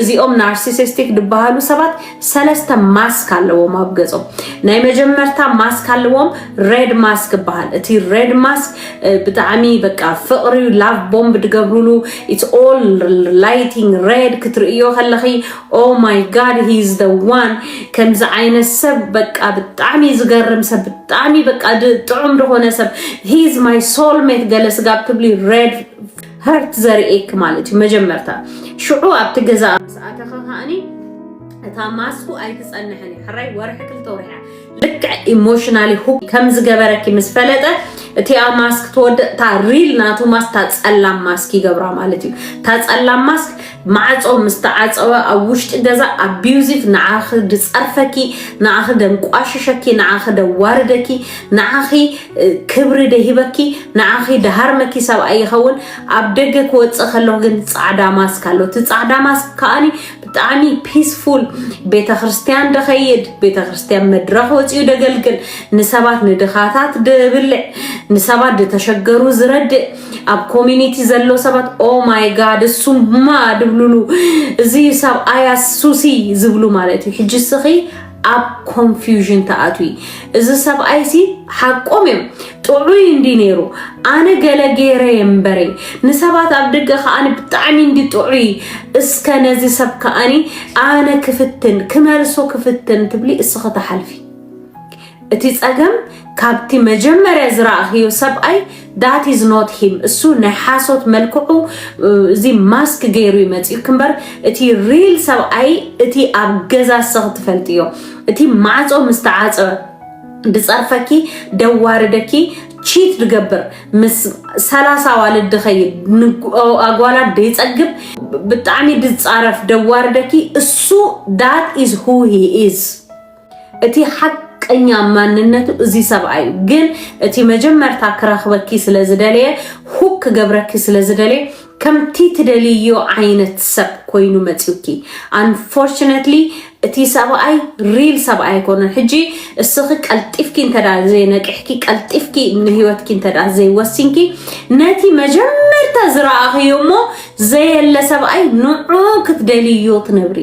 እዚኦም ናርሲሲስቲክ ድባሃሉ ሰባት ሰለስተ ማስክ አለዎም አብገጾም ናይ መጀመርታ ማስክ አለዎም ሬድ ማስክ በሃል እቲ ሬድ ማስክ ብጣዕሚ በቃ ፍቅሪ ላቭ ቦምብ ድገብሩሉ it's all lighting red ክትርእዮ ከለኺ oh my god he is the one ከምዚ ዓይነት ሰብ በቃ ብጣዕሚ ዝገርም ሰብ ብጣዕሚ በቃ ጥዑም ደሆነ ሰብ he is my soulmate ገለስ ጋር ትብሊ red heart ዘርኤክ ማለት መጀመርታ ሽዑ ኣብትገዛ ሰዓተኸ ኻኒ እታ ማስኩ ኣይትጸንሕኒ ሕራይ ወርሕ ክልተ ወርሕ ልክ ኢሞሽናሊ ሁክ ከም ዝገበረኪ ምስ ፈለጠ እቲ ማስክ ተወደ ታ ሪል ናቱ ማስክ ታጸላም ማስክ ይገብራ ማለት እዩ ታጸላም ማስክ ማዕጾ ምስተዓጸወ ኣብ ውሽጢ ገዛ አቢዩዚቭ ንዓኽ ድጸርፈኪ ንዓኽ ደንቋሽሸኪ ንዓኽ ደዋርደኪ ንዓኺ ክብሪ ደሂበኪ ንዓኺ ደሃርመኪ ሰብ ኣይኸውን ኣብ ደገ ክወጽእ ከለሁ ግን ጻዕዳ ማስክ ኣሎ እቲ ጻዕዳ ማስክ ከኣኒ ብጣዕሚ ፒስፉል ቤተ ክርስቲያን ደኸይድ ቤተ ክርስቲያን መድረኽ ወጽኡ ደገልግል ንሰባት ንድኻታት ድብልዕ ንሰባት ድተሸገሩ ዝረድእ ኣብ ኮሚኒቲ ዘሎ ሰባት ኦ ማይ ጋድ እሱማ ድብሉሉ እዚ ሰብ አያሱሲ ዝብሉ ማለት እዩ ሕጂ ስኺ ኣብ ኮንፊውዥን ተኣትዊ እዚ ሰብ አይሲ ሓቆም እዮም ጥዑይ እንዲ ነይሩ ኣነ ገለገረ እምበረ ንሰባት ኣብ ደገ ኸኣኒ ብጣዕሚ እንዲ ጥዑይ እስከ ነዚ ሰብ ከኣኒ ኣነ ክፍትን ክመልሶ ክፍትን ትብሊ እስኸ ተሓልፊ እቲ ጸገም ካብቲ መጀመርያ ዝራእኺዮ ሰብኣይ that is not him እሱ ነሐሶት መልክዑ እዚ ማስክ ገይሩ ይመጽእ ክንበር እቲ ሪል ሰብኣይ እቲ ኣብ ገዛ ሰኽ ትፈልጥዮ እቲ ማዕጾ ምስተዓጸ ድጸርፈኪ ደዋርደኪ ቺት ድገብር ምስ 30 ዋልድ ድኸይድ ኣጓላት ደይጸግብ ብጣዕሚ ድጻረፍ ደዋርደኪ እሱ that is who he is እቲ ቀኛ ማንነቱ እዚ ሰብኣይ ግን እቲ መጀመርታ ክራኽበኪ ስለዝደለየ ሁክ ገብረኪ ስለዝደለየ ከምቲ ትደልዮ ዓይነት ሰብ ኮይኑ መጽውኪ unfortunately እቲ ሰብኣይ ሪል ሰብኣይ ኮነ ሕጂ እስኺ ቀልጢፍኪ እንተዳዘ ነቅሕኪ ቀልጢፍኪ ንህይወትኪ እንተዳዘ ወሲንኪ ነቲ መጀመርታ ዝራእኺዮሞ ዘየለ ሰብኣይ ንዑ ክትደልዮ ትነብሪ